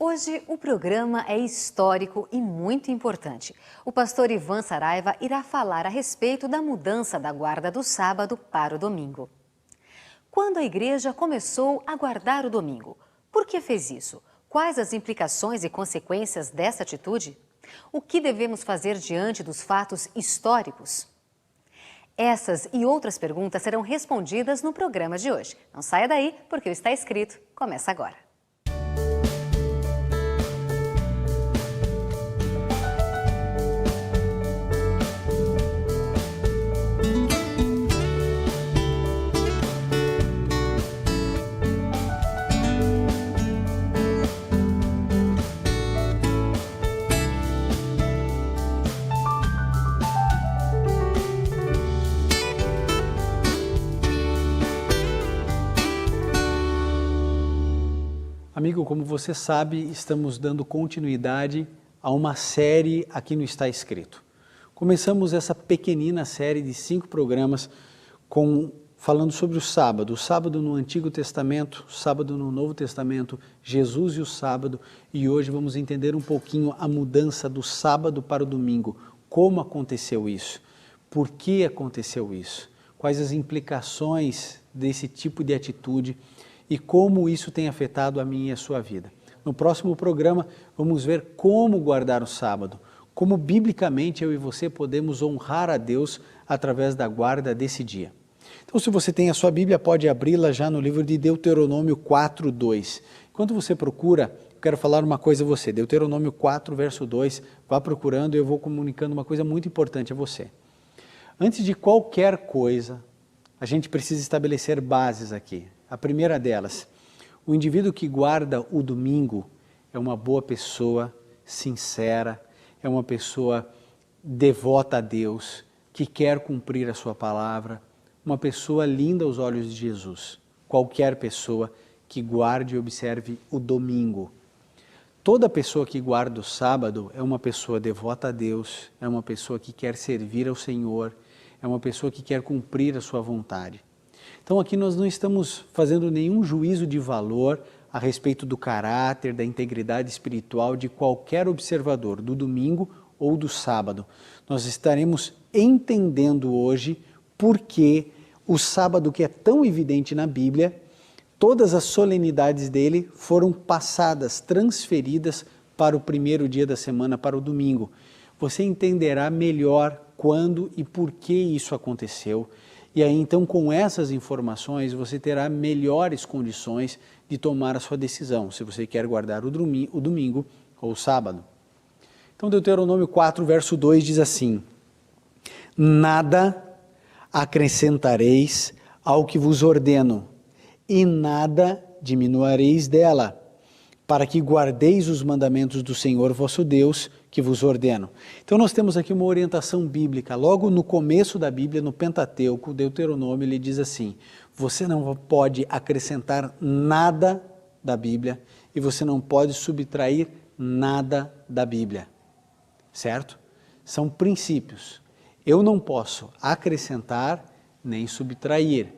Hoje o programa é histórico e muito importante. O pastor Ivan Saraiva irá falar a respeito da mudança da guarda do sábado para o domingo. Quando a igreja começou a guardar o domingo, por que fez isso? Quais as implicações e consequências dessa atitude? O que devemos fazer diante dos fatos históricos? Essas e outras perguntas serão respondidas no programa de hoje. Não saia daí, porque o Está Escrito começa agora. Amigo, como você sabe, estamos dando continuidade a uma série aqui no Está Escrito. Começamos essa pequenina série de 5 programas falando sobre o sábado no Antigo Testamento, o sábado no Novo Testamento, Jesus e o sábado, e hoje vamos entender um pouquinho a mudança do sábado para o domingo, como aconteceu isso, por que aconteceu isso, quais as implicações desse tipo de atitude e como isso tem afetado a minha e a sua vida. No próximo programa, vamos ver como guardar o sábado, como biblicamente eu e você podemos honrar a Deus através da guarda desse dia. Então, se você tem a sua Bíblia, pode abri-la já no livro de Deuteronômio 4:2. Enquanto você procura, eu quero falar uma coisa a você. Deuteronômio 4, verso 2, vá procurando e eu vou comunicando uma coisa muito importante a você. Antes de qualquer coisa, a gente precisa estabelecer bases aqui. A primeira delas, o indivíduo que guarda o domingo é uma boa pessoa, sincera, é uma pessoa devota a Deus, que quer cumprir a sua palavra, uma pessoa linda aos olhos de Jesus. Qualquer pessoa que guarde e observe o domingo. Toda pessoa que guarda o sábado é uma pessoa devota a Deus, é uma pessoa que quer servir ao Senhor, é uma pessoa que quer cumprir a sua vontade. Então aqui nós não estamos fazendo nenhum juízo de valor a respeito do caráter, da integridade espiritual de qualquer observador, do domingo ou do sábado. Nós estaremos entendendo hoje por que o sábado, que é tão evidente na Bíblia, todas as solenidades dele foram passadas, transferidas para o primeiro dia da semana, para o domingo. Você entenderá melhor quando e por que isso aconteceu. E aí, então, com essas informações, você terá melhores condições de tomar a sua decisão, se você quer guardar o domingo ou o sábado. Então, Deuteronômio 4, verso 2 diz assim: Nada acrescentareis ao que vos ordeno, e nada diminuireis dela, para que guardeis os mandamentos do Senhor vosso Deus, que vos ordeno. Então nós temos aqui uma orientação bíblica. Logo no começo da Bíblia, no Pentateuco, Deuteronômio, ele diz assim: você não pode acrescentar nada da Bíblia e você não pode subtrair nada da Bíblia. Certo? São princípios. Eu não posso acrescentar nem subtrair.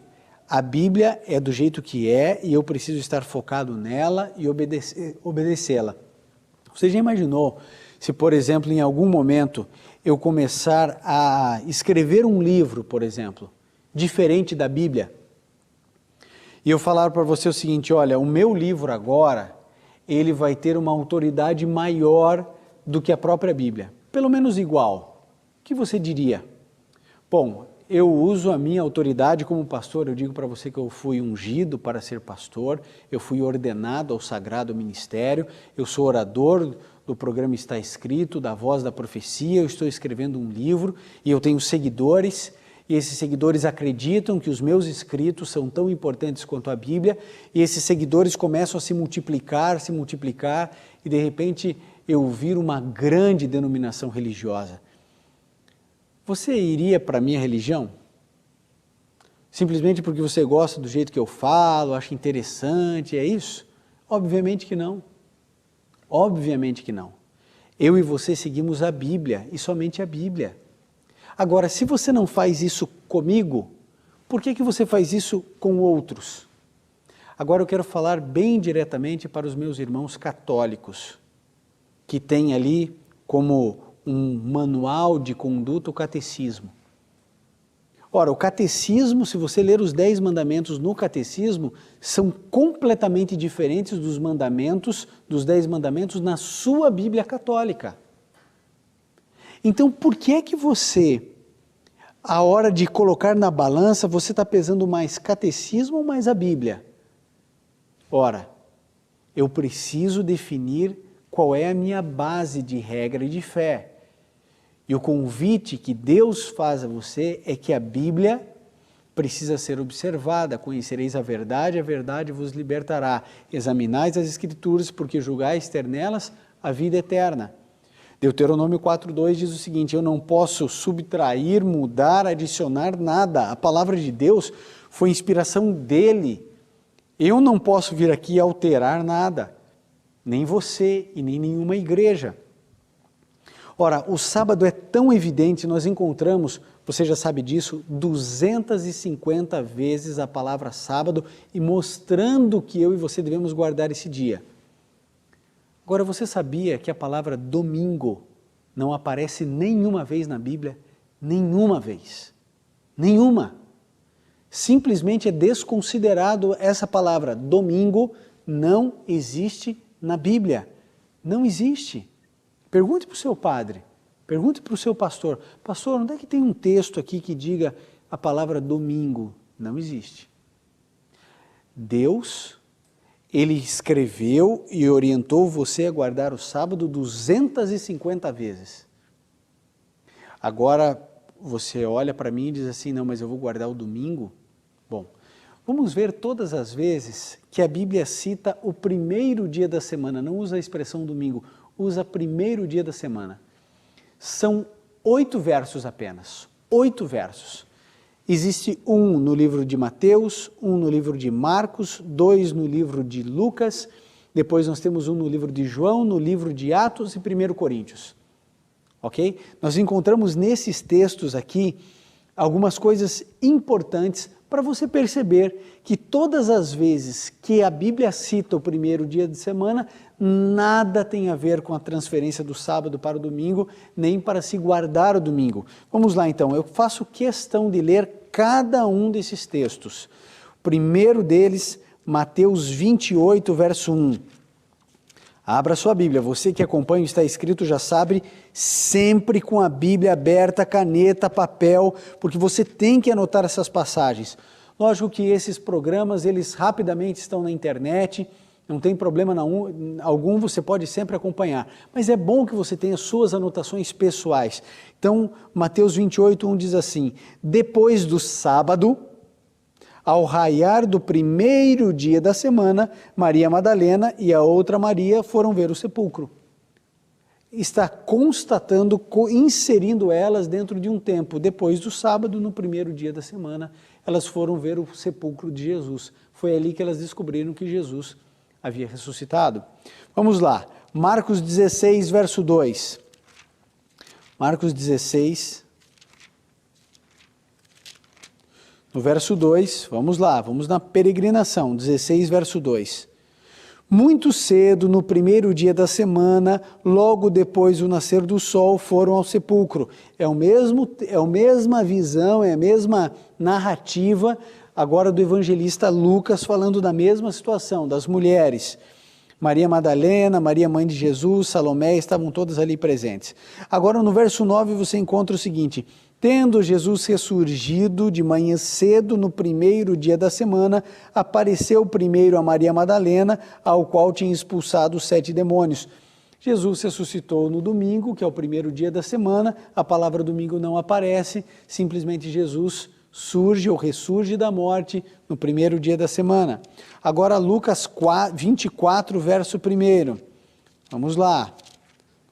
A Bíblia é do jeito que é e eu preciso estar focado nela e obedecê-la. Você já imaginou se, por exemplo, em algum momento eu começar a escrever um livro, por exemplo, diferente da Bíblia, e eu falar para você o seguinte: olha, o meu livro agora, ele vai ter uma autoridade maior do que a própria Bíblia, pelo menos igual. O que você diria? Bom, eu uso a minha autoridade como pastor, eu digo para você que eu fui ungido para ser pastor, eu fui ordenado ao sagrado ministério, eu sou orador do programa Está Escrito, da Voz da Profecia, eu estou escrevendo um livro e eu tenho seguidores, e esses seguidores acreditam que os meus escritos são tão importantes quanto a Bíblia, e esses seguidores começam a se multiplicar, e de repente eu viro uma grande denominação religiosa. Você iria para a minha religião? Simplesmente porque você gosta do jeito que eu falo, acha interessante, é isso? Obviamente que não. Obviamente que não. Eu e você seguimos a Bíblia e somente a Bíblia. Agora, se você não faz isso comigo, por que você faz isso com outros? Agora eu quero falar bem diretamente para os meus irmãos católicos, que têm ali como um manual de conduta o catecismo. Ora, o catecismo, se você ler os 10 mandamentos no catecismo, são completamente diferentes dos mandamentos, dos 10 mandamentos na sua Bíblia católica. Então, por que é que você, a hora de colocar na balança, você está pesando mais catecismo ou mais a Bíblia? Ora, eu preciso definir qual é a minha base de regra e de fé. E o convite que Deus faz a você é que a Bíblia precisa ser observada. Conhecereis a verdade vos libertará. Examinais as Escrituras, porque julgais ter nelas a vida eterna. Deuteronômio 4:2 diz o seguinte: eu não posso subtrair, mudar, adicionar nada. A palavra de Deus foi inspiração dele. Eu não posso vir aqui alterar nada, nem você e nem nenhuma igreja. Ora, o sábado é tão evidente, nós encontramos, você já sabe disso, 250 vezes a palavra sábado e mostrando que eu e você devemos guardar esse dia. Agora, você sabia que a palavra domingo não aparece nenhuma vez na Bíblia? Nenhuma vez. Nenhuma. Simplesmente é desconsiderado essa palavra. Domingo não existe na Bíblia. Não existe. Pergunte para o seu padre, pergunte para o seu pastor. Pastor, onde é que tem um texto aqui que diga a palavra domingo? Não existe. Deus, Ele escreveu e orientou você a guardar o sábado 250 vezes. Agora, você olha para mim e diz assim, não, mas eu vou guardar o domingo? Bom, vamos ver todas as vezes que a Bíblia cita o primeiro dia da semana, não usa a expressão domingo, usa primeiro dia da semana. São 8 versos apenas, 8 versos. Existe um no livro de Mateus, um no livro de Marcos, 2 no livro de Lucas, depois nós temos um no livro de João, no livro de Atos e 1 Coríntios. Ok? Nós encontramos nesses textos aqui algumas coisas importantes para você perceber que todas as vezes que a Bíblia cita o primeiro dia de semana, nada tem a ver com a transferência do sábado para o domingo, nem para se guardar o domingo. Vamos lá então, eu faço questão de ler cada um desses textos. O primeiro deles, Mateus 28, verso 1. Abra sua Bíblia, você que acompanha o Está Escrito já sabe, sempre com a Bíblia aberta, caneta, papel, porque você tem que anotar essas passagens. Lógico que esses programas, eles rapidamente estão na internet, não tem problema algum, você pode sempre acompanhar. Mas é bom que você tenha suas anotações pessoais. Então, Mateus 28, 1 diz assim, depois do sábado, ao raiar do primeiro dia da semana, Maria Madalena e a outra Maria foram ver o sepulcro. Está constatando, inserindo elas dentro de um tempo. Depois do sábado, no primeiro dia da semana, elas foram ver o sepulcro de Jesus. Foi ali que elas descobriram que Jesus havia ressuscitado. Vamos lá, Marcos 16, verso 2. Marcos 16, no verso 2, vamos lá, vamos na peregrinação, 16, verso 2. Muito cedo, no primeiro dia da semana, logo depois do nascer do sol, foram ao sepulcro. É a mesma visão, é a mesma narrativa, agora do evangelista Lucas, falando da mesma situação, das mulheres. Maria Madalena, Maria mãe de Jesus, Salomé, estavam todas ali presentes. Agora no verso 9 você encontra o seguinte, tendo Jesus ressurgido de manhã cedo no primeiro dia da semana, apareceu primeiro a Maria Madalena, ao qual tinha expulsado os 7 demônios. Jesus ressuscitou no domingo, que é o primeiro dia da semana, a palavra domingo não aparece, simplesmente Jesus surge ou ressurge da morte no primeiro dia da semana. Agora Lucas 24, verso 1. Vamos lá.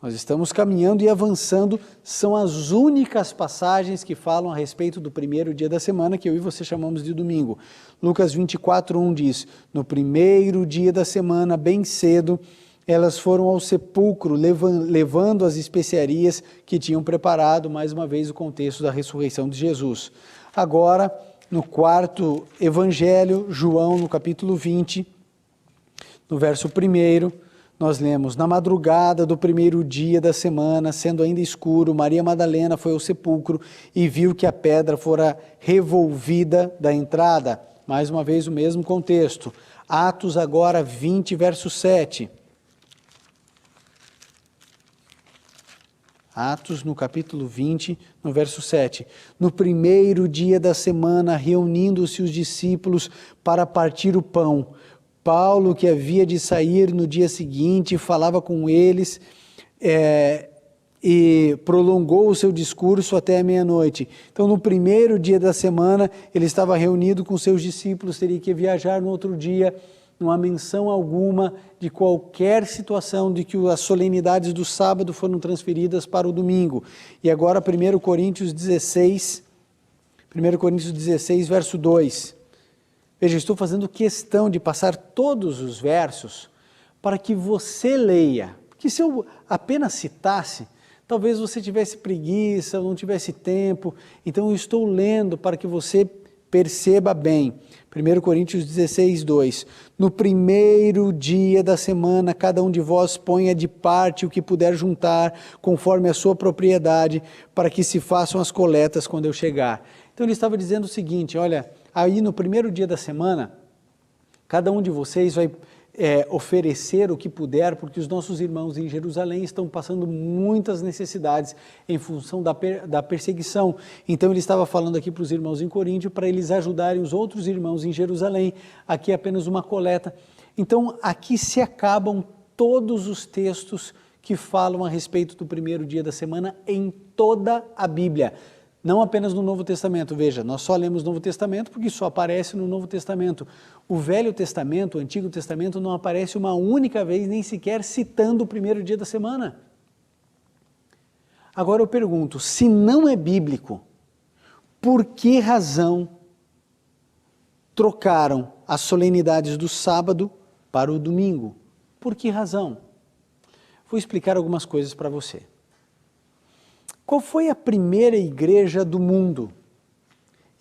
Nós estamos caminhando e avançando, são as únicas passagens que falam a respeito do primeiro dia da semana, que eu e você chamamos de domingo. Lucas 24, 1 diz, no primeiro dia da semana, bem cedo, elas foram ao sepulcro, levando as especiarias que tinham preparado, mais uma vez o contexto da ressurreição de Jesus. Agora, no quarto evangelho, João, no capítulo 20, no verso 1, nós lemos: na madrugada do primeiro dia da semana, sendo ainda escuro, Maria Madalena foi ao sepulcro e viu que a pedra fora revolvida da entrada. Mais uma vez o mesmo contexto. Atos agora 20, verso 7. Atos, no capítulo 20, no verso 7. No primeiro dia da semana, reunindo-se os discípulos para partir o pão, Paulo, que havia de sair no dia seguinte, falava com eles e prolongou o seu discurso até a meia-noite. Então, no primeiro dia da semana, ele estava reunido com seus discípulos, teria que viajar no outro dia. Não há menção alguma de qualquer situação de que as solenidades do sábado foram transferidas para o domingo. E agora 1 Coríntios 16, verso 2. Veja, estou fazendo questão de passar todos os versos para que você leia. Porque se eu apenas citasse, talvez você tivesse preguiça, não tivesse tempo. Então eu estou lendo para que você perceba bem. 1 Coríntios 16, 2. No primeiro dia da semana, cada um de vós ponha de parte o que puder juntar, conforme a sua propriedade, para que se façam as coletas quando eu chegar. Então ele estava dizendo o seguinte: olha, aí no primeiro dia da semana, cada um de vocês vai oferecer o que puder, porque os nossos irmãos em Jerusalém estão passando muitas necessidades em função da perseguição. Então ele estava falando aqui para os irmãos em Coríntio, para eles ajudarem os outros irmãos em Jerusalém. Aqui é apenas uma coleta. Então aqui se acabam todos os textos que falam a respeito do primeiro dia da semana em toda a Bíblia. Não apenas no Novo Testamento. Veja, nós só lemos o Novo Testamento porque só aparece no Novo Testamento. O Velho Testamento, o Antigo Testamento, não aparece uma única vez, nem sequer citando o primeiro dia da semana. Agora eu pergunto, se não é bíblico, por que razão trocaram as solenidades do sábado para o domingo? Por que razão? Vou explicar algumas coisas para você. Qual foi a primeira igreja do mundo?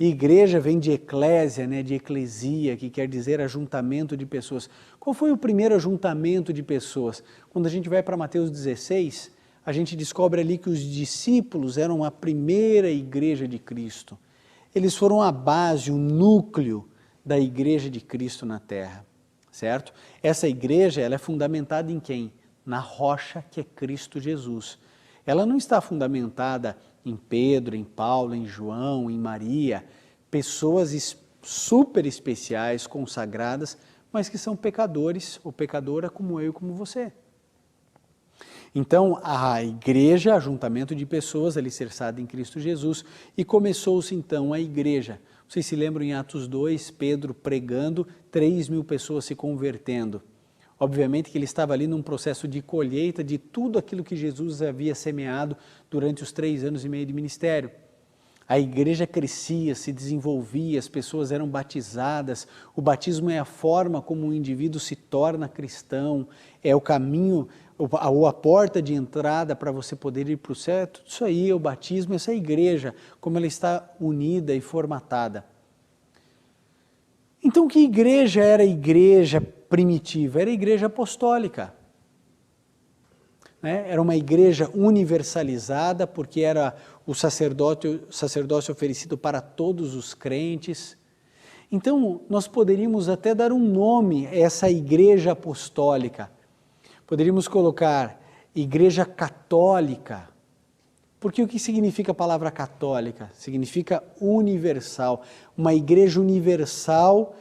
Igreja vem de eclésia, de eclesia, que quer dizer ajuntamento de pessoas. Qual foi o primeiro ajuntamento de pessoas? Quando a gente vai para Mateus 16, a gente descobre ali que os discípulos eram a primeira igreja de Cristo. Eles foram a base, o núcleo da igreja de Cristo na terra, certo? Essa igreja, ela é fundamentada em quem? Na rocha que é Cristo Jesus. Ela não está fundamentada em Pedro, em Paulo, em João, em Maria, pessoas super especiais, consagradas, mas que são pecadores ou pecadora como eu e como você. Então, a igreja, ajuntamento de pessoas alicerçada em Cristo Jesus, e começou-se então a igreja. Vocês se lembram em Atos 2, Pedro pregando, 3.000 pessoas se convertendo. Obviamente que ele estava ali num processo de colheita de tudo aquilo que Jesus havia semeado durante os 3 anos e meio de ministério. A igreja crescia, se desenvolvia, as pessoas eram batizadas. O batismo é a forma como um indivíduo se torna cristão, é o caminho, ou a porta de entrada para você poder ir para o céu. Tudo isso aí é o batismo, essa igreja, como ela está unida e formatada. Então, que igreja era a igreja primitiva? Era a igreja apostólica. Era uma igreja universalizada, porque era o sacerdócio oferecido para todos os crentes. Então, nós poderíamos até dar um nome a essa igreja apostólica. Poderíamos colocar igreja católica. Porque o que significa a palavra católica? Significa universal. Uma igreja universal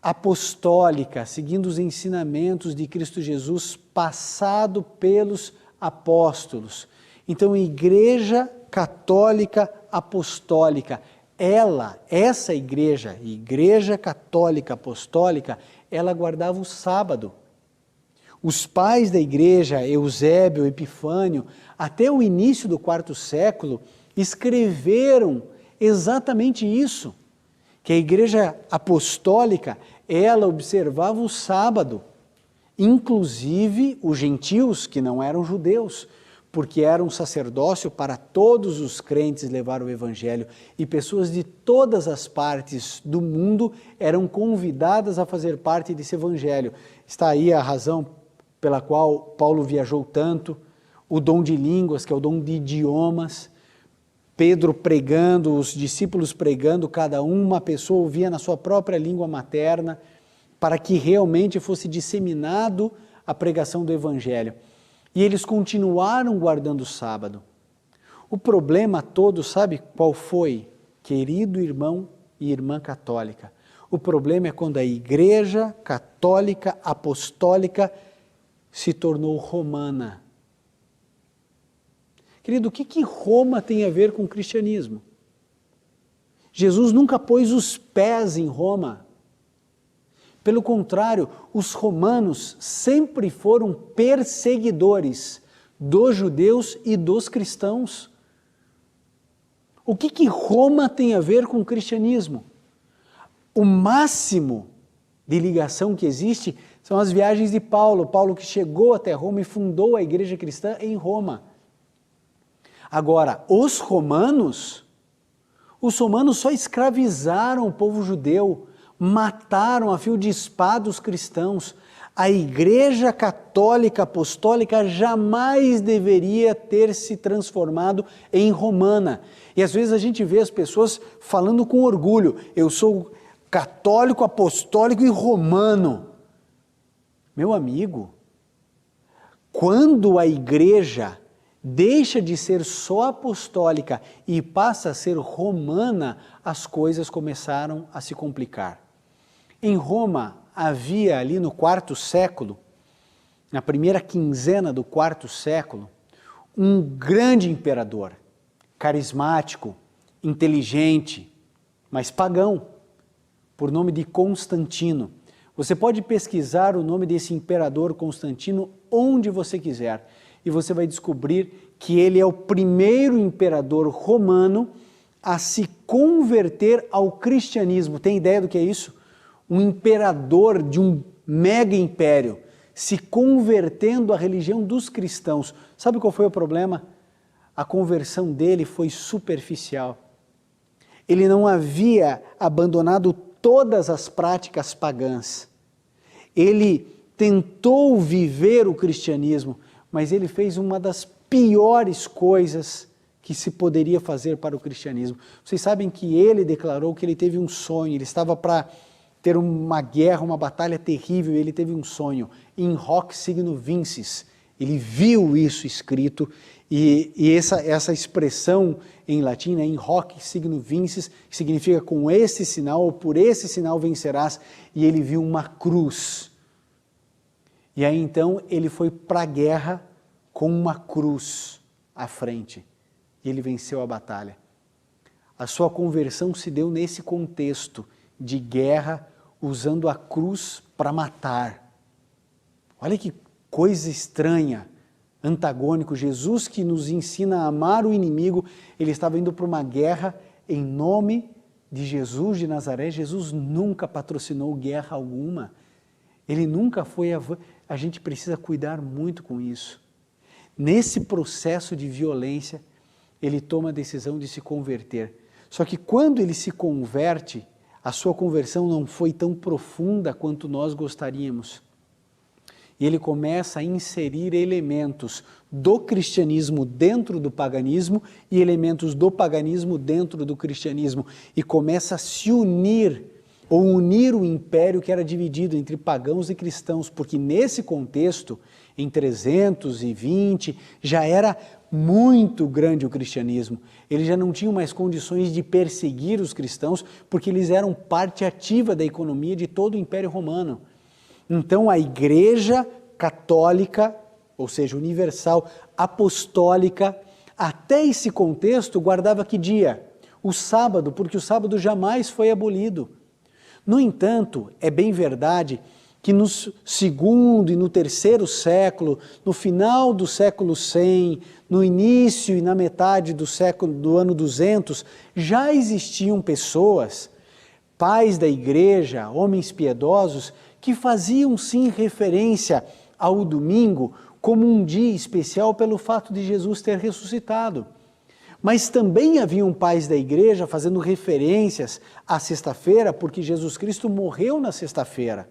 apostólica, seguindo os ensinamentos de Cristo Jesus, passado pelos apóstolos. Então, igreja católica apostólica, essa igreja católica apostólica, ela guardava o sábado. Os pais da igreja, Eusébio, Epifânio, até o início do 4º século, escreveram exatamente isso, que a igreja apostólica, ela observava o sábado, inclusive os gentios que não eram judeus, porque era um sacerdócio para todos os crentes levar o evangelho, e pessoas de todas as partes do mundo eram convidadas a fazer parte desse evangelho. Está aí a razão pela qual Paulo viajou tanto, o dom de línguas, que é o dom de idiomas, Pedro pregando, os discípulos pregando, cada uma pessoa ouvia na sua própria língua materna, para que realmente fosse disseminado a pregação do evangelho. E eles continuaram guardando o sábado. O problema todo, sabe qual foi? Querido irmão e irmã católica, o problema é quando a Igreja Católica Apostólica se tornou romana. Querido, o que Roma tem a ver com o cristianismo? Jesus nunca pôs os pés em Roma. Pelo contrário, os romanos sempre foram perseguidores dos judeus e dos cristãos. O que Roma tem a ver com o cristianismo? O máximo de ligação que existe são as viagens de Paulo. Paulo que chegou até Roma e fundou a igreja cristã em Roma. Agora, os romanos só escravizaram o povo judeu, mataram a fio de espada os cristãos. A Igreja Católica Apostólica jamais deveria ter se transformado em romana. E às vezes a gente vê as pessoas falando com orgulho, eu sou católico, apostólico e romano. Meu amigo, quando a igreja deixa de ser só apostólica e passa a ser romana, as coisas começaram a se complicar. Em Roma havia ali no quarto século, na primeira quinzena do quarto século, um grande imperador, carismático, inteligente, mas pagão, por nome de Constantino. Você pode pesquisar o nome desse imperador Constantino onde você quiser e você vai descobrir que ele é o primeiro imperador romano a se converter ao cristianismo. Tem ideia do que é isso? Um imperador de um mega império se convertendo à religião dos cristãos. Sabe qual foi o problema? A conversão dele foi superficial. Ele não havia abandonado todas as práticas pagãs. Ele tentou viver o cristianismo, mas ele fez uma das piores coisas que se poderia fazer para o cristianismo. Vocês sabem que ele declarou que ele teve um sonho, ele estava para ter uma guerra, uma batalha terrível, e ele teve um sonho, in hoc signo vinces. Ele viu isso escrito, e essa expressão em latim, né, in hoc signo vinces, que significa com esse sinal, ou por esse sinal vencerás, e ele viu uma cruz. E aí então ele foi para a guerra com uma cruz à frente, e ele venceu a batalha. A sua conversão se deu nesse contexto de guerra, usando a cruz para matar. Olha que coisa estranha, antagônico. Jesus, que nos ensina a amar o inimigo, ele estava indo para uma guerra em nome de Jesus de Nazaré. Jesus nunca patrocinou guerra alguma. Ele nunca foi... A gente precisa cuidar muito com isso. Nesse processo de violência, ele toma a decisão de se converter. Só que quando ele se converte, a sua conversão não foi tão profunda quanto nós gostaríamos. E ele começa a inserir elementos do cristianismo dentro do paganismo e elementos do paganismo dentro do cristianismo. E começa a se unir, ou unir o império que era dividido entre pagãos e cristãos, porque nesse contexto, em 320, já era muito grande o cristianismo. Eles já não tinham mais condições de perseguir os cristãos, porque eles eram parte ativa da economia de todo o Império Romano. Então a Igreja Católica, ou seja, universal, apostólica, até esse contexto guardava que dia? O sábado, porque o sábado jamais foi abolido. No entanto, é bem verdade que no segundo e no terceiro século, no final do século 100, no início e na metade do ano 200, já existiam pessoas, pais da igreja, homens piedosos, que faziam sim referência ao domingo como um dia especial pelo fato de Jesus ter ressuscitado. Mas também haviam pais da igreja fazendo referências à sexta-feira, porque Jesus Cristo morreu na sexta-feira.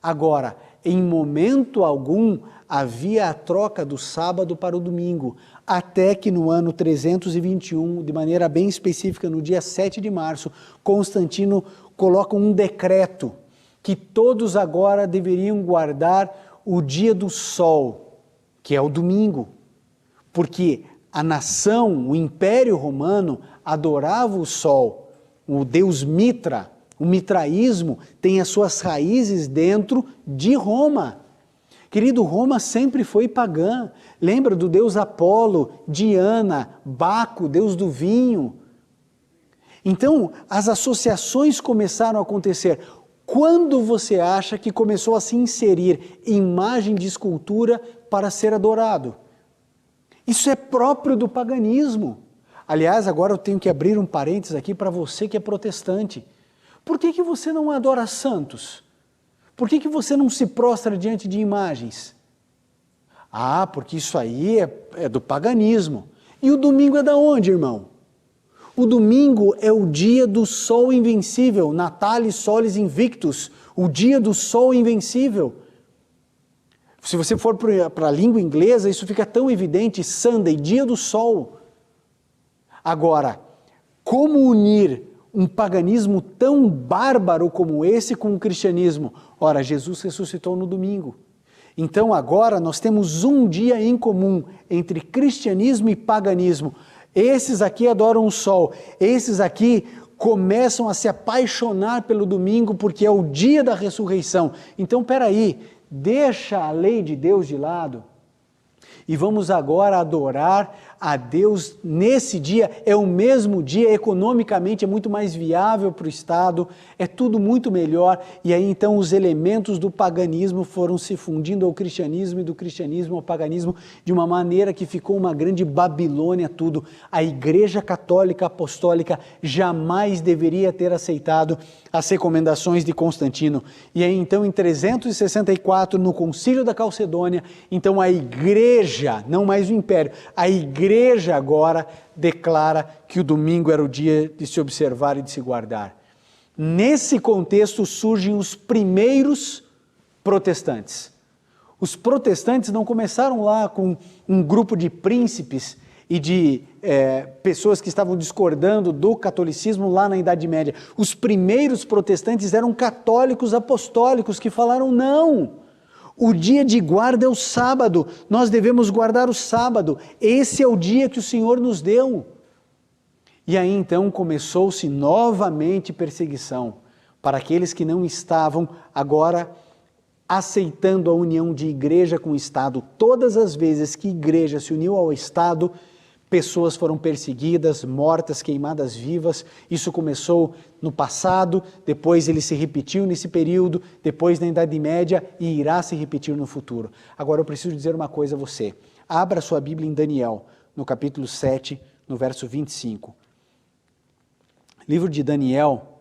Agora, em momento algum, havia a troca do sábado para o domingo, até que no ano 321, de maneira bem específica, no dia 7 de março, Constantino coloca um decreto que todos agora deveriam guardar o dia do sol, que é o domingo, porque a nação, o Império Romano, adorava o sol, o deus Mitra. O mitraísmo tem as suas raízes dentro de Roma. Querido, Roma sempre foi pagã. Lembra do deus Apolo, Diana, Baco, deus do vinho. Então, as associações começaram a acontecer. Quando você acha que começou a se inserir imagem de escultura para ser adorado? Isso é próprio do paganismo. Aliás, agora eu tenho que abrir um parênteses aqui para você que é protestante. Por que você não adora santos? Por que você não se prostra diante de imagens? Ah, porque isso aí é do paganismo. E o domingo é da onde, irmão? O domingo é o dia do sol invencível, Natalis Solis Invictus, o dia do sol invencível. Se você for para a língua inglesa, isso fica tão evidente, Sunday, dia do sol. Agora, como unir um paganismo tão bárbaro como esse com o cristianismo? Ora, Jesus ressuscitou no domingo. Então agora nós temos um dia em comum entre cristianismo e paganismo. Esses aqui adoram o sol, esses aqui começam a se apaixonar pelo domingo porque é o dia da ressurreição. Então, peraí, deixa a lei de Deus de lado e vamos agora adorar a Deus nesse dia. É o mesmo dia, economicamente é muito mais viável para o Estado, é tudo muito melhor. E aí então os elementos do paganismo foram se fundindo ao cristianismo e do cristianismo ao paganismo de uma maneira que ficou uma grande Babilônia tudo. A Igreja Católica Apostólica jamais deveria ter aceitado as recomendações de Constantino. E aí então em 364, no Concílio da Calcedônia, então a Igreja, não mais o Império, a Igreja agora declara que o domingo era o dia de se observar e de se guardar. Nesse contexto surgem os primeiros protestantes. Os protestantes não começaram lá com um grupo de príncipes e de pessoas que estavam discordando do catolicismo lá na Idade Média. Os primeiros protestantes eram católicos apostólicos que falaram não. O dia de guarda é o sábado, nós devemos guardar o sábado, esse é o dia que o Senhor nos deu. E aí então começou-se novamente perseguição para aqueles que não estavam agora aceitando a união de igreja com o Estado. Todas as vezes que a igreja se uniu ao Estado, pessoas foram perseguidas, mortas, queimadas vivas. Isso começou no passado, depois ele se repetiu nesse período, depois na Idade Média e irá se repetir no futuro. Agora eu preciso dizer uma coisa a você. Abra sua Bíblia em Daniel, no capítulo 7, no verso 25. Livro de Daniel,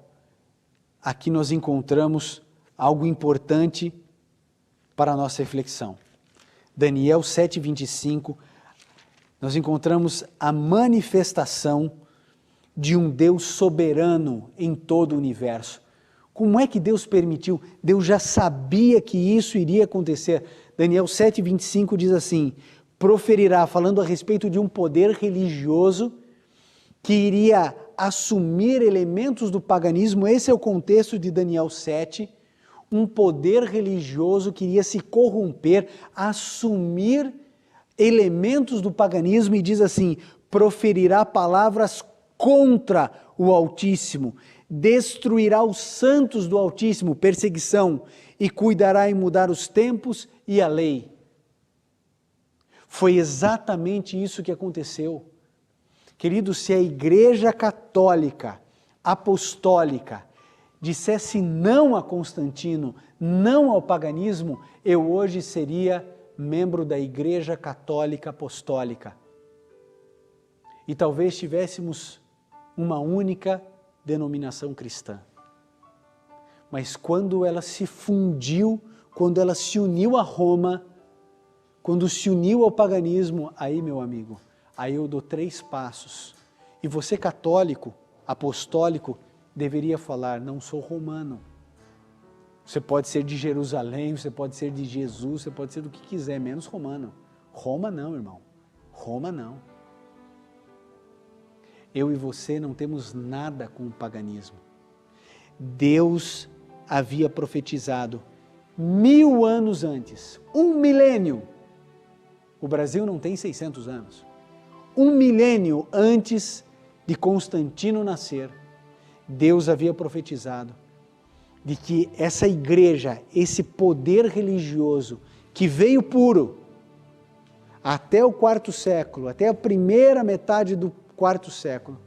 aqui nós encontramos algo importante para a nossa reflexão. Daniel 7, 25, nós encontramos a manifestação de um Deus soberano em todo o universo. Como é que Deus permitiu? Deus já sabia que isso iria acontecer. Daniel 7, 25 diz assim, proferirá, falando a respeito de um poder religioso que iria assumir elementos do paganismo, esse é o contexto de Daniel 7, um poder religioso que iria se corromper, assumir elementos do paganismo e diz assim, proferirá palavras contra o Altíssimo, destruirá os santos do Altíssimo, perseguição, e cuidará em mudar os tempos e a lei. Foi exatamente isso que aconteceu. Querido, se a Igreja Católica Apostólica dissesse não a Constantino, não ao paganismo, eu hoje seria membro da Igreja Católica Apostólica. E talvez tivéssemos uma única denominação cristã. Mas quando ela se fundiu, quando ela se uniu a Roma, quando se uniu ao paganismo, aí, meu amigo, aí eu dou 3 passos. E você, católico, apostólico, deveria falar: não sou romano. Você pode ser de Jerusalém, você pode ser de Jesus, você pode ser do que quiser, menos romano. Roma não, irmão. Roma não. Eu e você não temos nada com o paganismo. Deus havia profetizado 1000 anos antes, 1 milênio. O Brasil não tem 600 anos. 1 milênio antes de Constantino nascer, Deus havia profetizado de que essa igreja, esse poder religioso que veio puro até o 4º século, até a primeira metade do 4º século,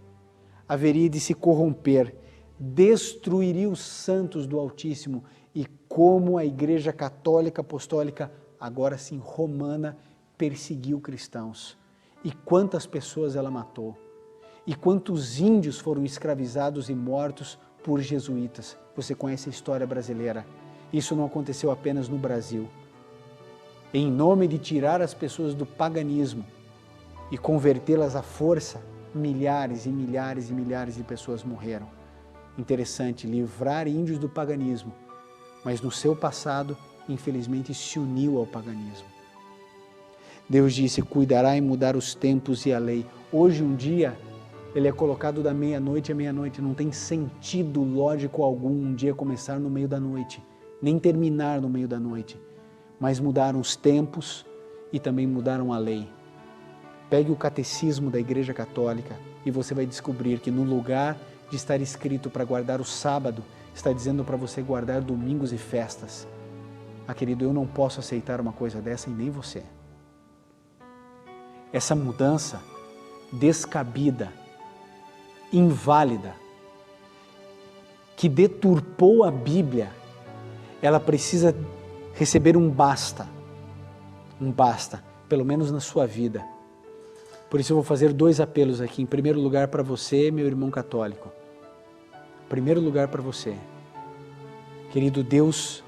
haveria de se corromper, destruiria os santos do Altíssimo, e como a Igreja Católica Apostólica, agora sim romana, perseguiu cristãos. E quantas pessoas ela matou. E quantos índios foram escravizados e mortos por jesuítas. Você conhece a história brasileira. Isso não aconteceu apenas no Brasil. Em nome de tirar as pessoas do paganismo e convertê-las à força, milhares e milhares e milhares de pessoas morreram. Interessante, livrar índios do paganismo, mas no seu passado, infelizmente, se uniu ao paganismo. Deus disse: cuidará em mudar os tempos e a lei. Hoje, um dia, ele é colocado da meia-noite à meia-noite. Não tem sentido lógico algum um dia começar no meio da noite, nem terminar no meio da noite. Mas mudaram os tempos e também mudaram a lei. Pegue o catecismo da Igreja Católica e você vai descobrir que no lugar de estar escrito para guardar o sábado, está dizendo para você guardar domingos e festas. Ah, querido, eu não posso aceitar uma coisa dessa e nem você. Essa mudança descabida, inválida, que deturpou a Bíblia, ela precisa receber um basta, pelo menos na sua vida. Por isso eu vou fazer 2 apelos aqui. Em primeiro lugar para você, meu irmão católico. Em primeiro lugar para você. Querido, Deus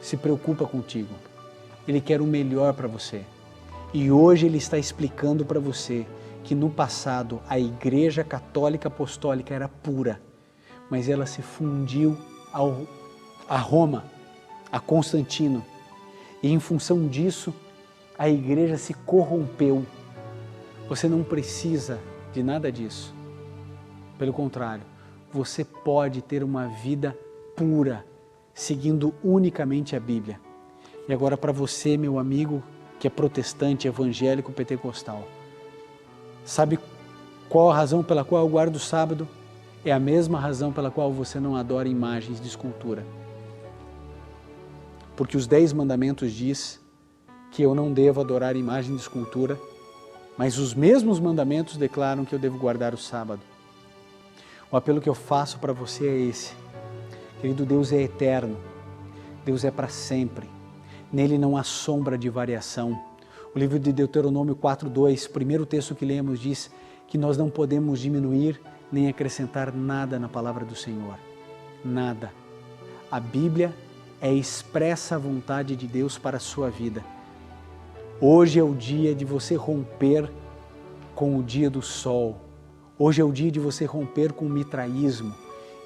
se preocupa contigo. Ele quer o melhor para você. E hoje Ele está explicando para você que no passado a Igreja Católica Apostólica era pura, mas ela se fundiu a Roma, a Constantino. E em função disso, a Igreja se corrompeu. Você não precisa de nada disso. Pelo contrário, você pode ter uma vida pura, seguindo unicamente a Bíblia. E agora para você, meu amigo, que é protestante, evangélico, pentecostal, sabe qual a razão pela qual eu guardo o sábado? É a mesma razão pela qual você não adora imagens de escultura. Porque os 10 mandamentos diz que eu não devo adorar imagem de escultura, mas os mesmos mandamentos declaram que eu devo guardar o sábado. O apelo que eu faço para você é esse. Querido, Deus é eterno, Deus é para sempre, nele não há sombra de variação. O livro de Deuteronômio 4:2, primeiro texto que lemos, diz que nós não podemos diminuir nem acrescentar nada na palavra do Senhor. Nada. A Bíblia é expressa a vontade de Deus para a sua vida. Hoje é o dia de você romper com o dia do sol. Hoje é o dia de você romper com o mitraísmo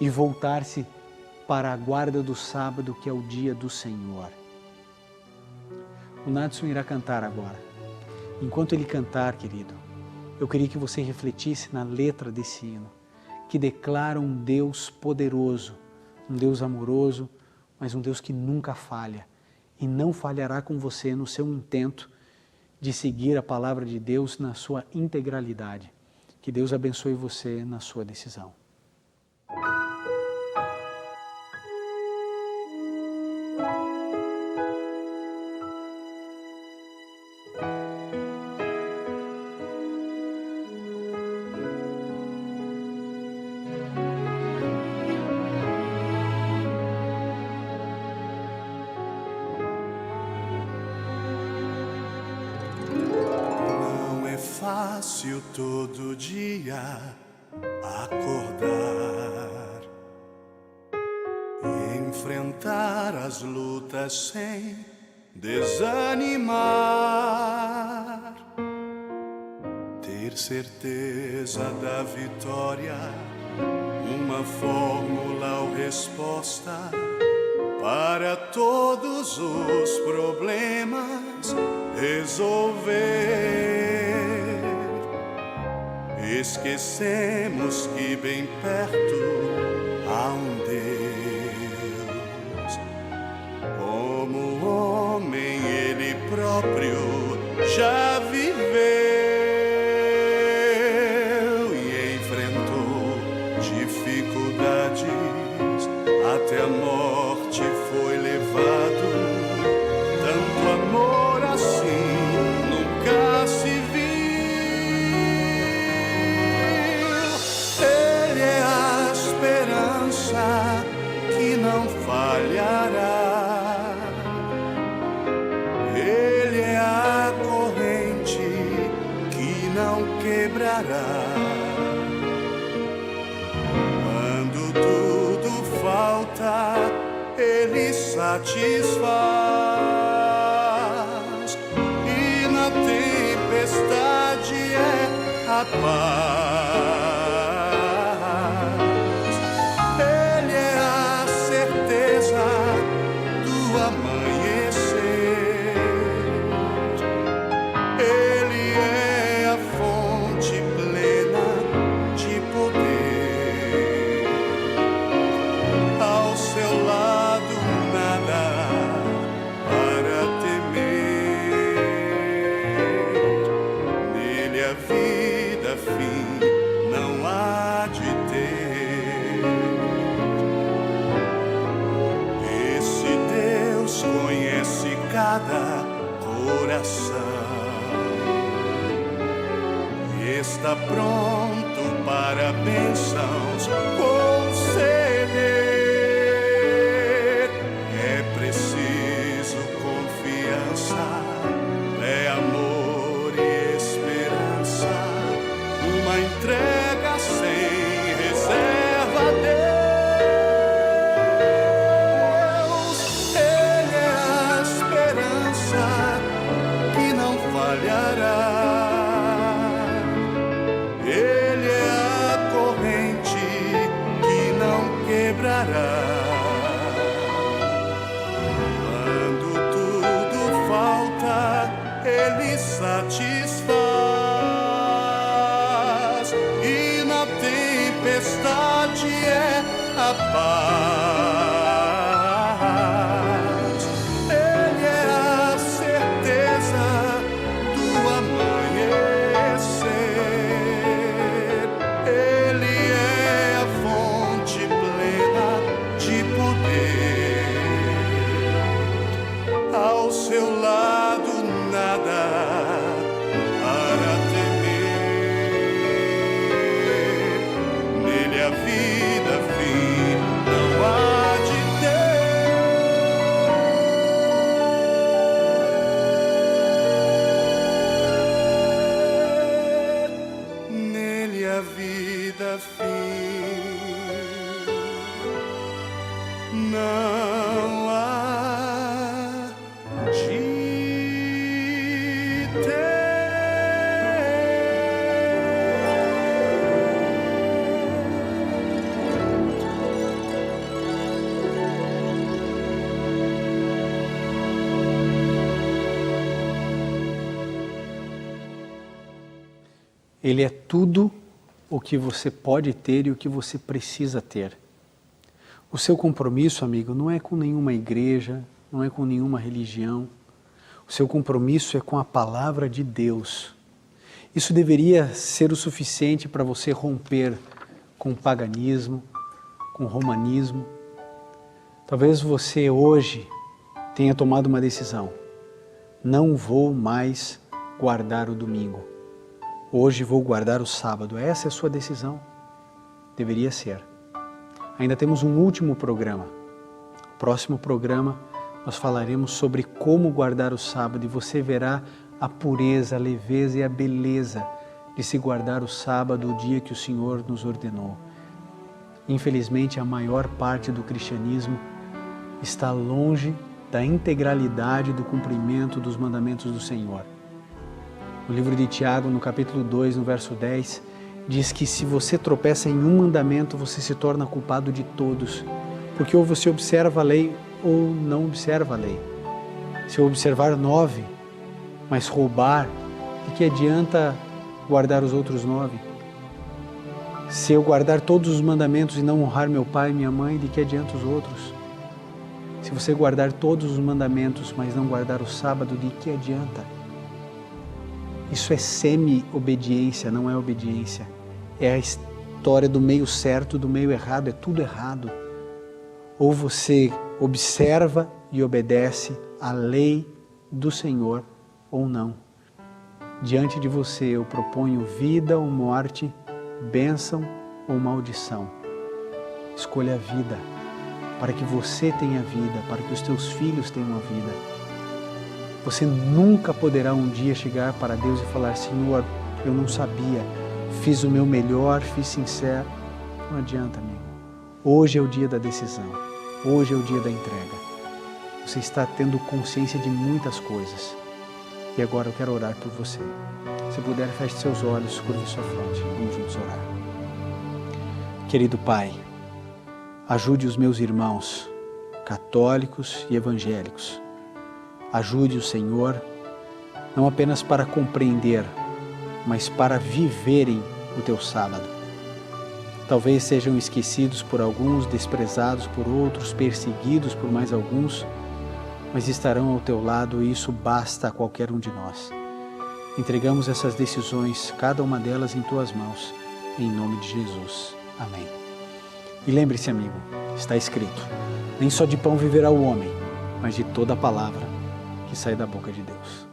e voltar-se para a guarda do sábado, que é o dia do Senhor. O Nadson irá cantar agora. Enquanto ele cantar, querido, eu queria que você refletisse na letra desse hino, que declara um Deus poderoso, um Deus amoroso, mas um Deus que nunca falha e não falhará com você no seu intento de seguir a palavra de Deus na sua integralidade. Que Deus abençoe você na sua decisão. Fácil todo dia acordar e enfrentar as lutas sem desanimar. Ter certeza da vitória, uma fórmula ou resposta para todos os problemas resolver. Esquecemos que bem perto há um Deus. Como homem ele próprio já viveu e enfrentou dificuldades, até a morte foi levado. Tanto amor assim nunca se viu. Ele é a esperança que não falhará. Ele é a corrente que não quebrará. Quando tudo falta, ele satisfaz, e na tempestade é a paz. Ele é a certeza do amanhecer. Ele é a fonte plena de poder. Ao seu lado nada para temer. Nele a vida fim não há de ter. Esse Deus conhece cada coração e está pronto para bênçãos conceder. É preciso confiança, é amor e esperança, uma entrega sem reserva a Deus. Ele é a esperança que não falhará. Ele é a corrente que não quebrará. Quando tudo falta, ele satisfaz, e na tempestade é a paz. Ele é a certeza do amanhecer. Ele é a fonte plena de poder. Ao seu lado nada para temer. Nele a vida fim não há de ter. Nele a vida fim não há de ter. Ele é tudo o que você pode ter e o que você precisa ter. O seu compromisso, amigo, não é com nenhuma igreja, não é com nenhuma religião. O seu compromisso é com a palavra de Deus. Isso deveria ser o suficiente para você romper com o paganismo, com o romanismo. Talvez você hoje tenha tomado uma decisão. Não vou mais guardar o domingo. Hoje vou guardar o sábado. Essa é a sua decisão. Deveria ser. Ainda temos um último programa. No próximo programa nós falaremos sobre como guardar o sábado e você verá a pureza, a leveza e a beleza de se guardar o sábado, o dia que o Senhor nos ordenou. Infelizmente, a maior parte do cristianismo está longe da integralidade do cumprimento dos mandamentos do Senhor. No livro de Tiago, no capítulo 2, no verso 10, diz que se você tropeça em um mandamento, você se torna culpado de todos, porque ou você observa a lei ou não observa a lei. Se eu observar 9, mas roubar, de que adianta guardar os outros 9? Se eu guardar todos os mandamentos e não honrar meu pai e minha mãe, de que adianta os outros? Se você guardar todos os mandamentos, mas não guardar o sábado, de que adianta? Isso é semi-obediência, não é obediência. É a história do meio certo, do meio errado, é tudo errado. Ou você observa e obedece a lei do Senhor, ou não. Diante de você eu proponho vida ou morte, bênção ou maldição. Escolha a vida, para que você tenha vida, para que os teus filhos tenham a vida. Você nunca poderá um dia chegar para Deus e falar: Senhor, eu não sabia, fiz o meu melhor, fiz sincero. Não adianta, amigo. Hoje é o dia da decisão, hoje é o dia da entrega. Você está tendo consciência de muitas coisas. E agora eu quero orar por você. Se puder, feche seus olhos, curve sua fronte. Vamos juntos orar. Querido Pai, ajude os meus irmãos, católicos e evangélicos. Ajude o Senhor, não apenas para compreender, mas para viverem o Teu sábado. Talvez sejam esquecidos por alguns, desprezados por outros, perseguidos por mais alguns, mas estarão ao Teu lado e isso basta a qualquer um de nós. Entregamos essas decisões, cada uma delas em Tuas mãos, em nome de Jesus. Amém. E lembre-se, amigo, está escrito: nem só de pão viverá o homem, mas de toda a palavra que sai da boca de Deus.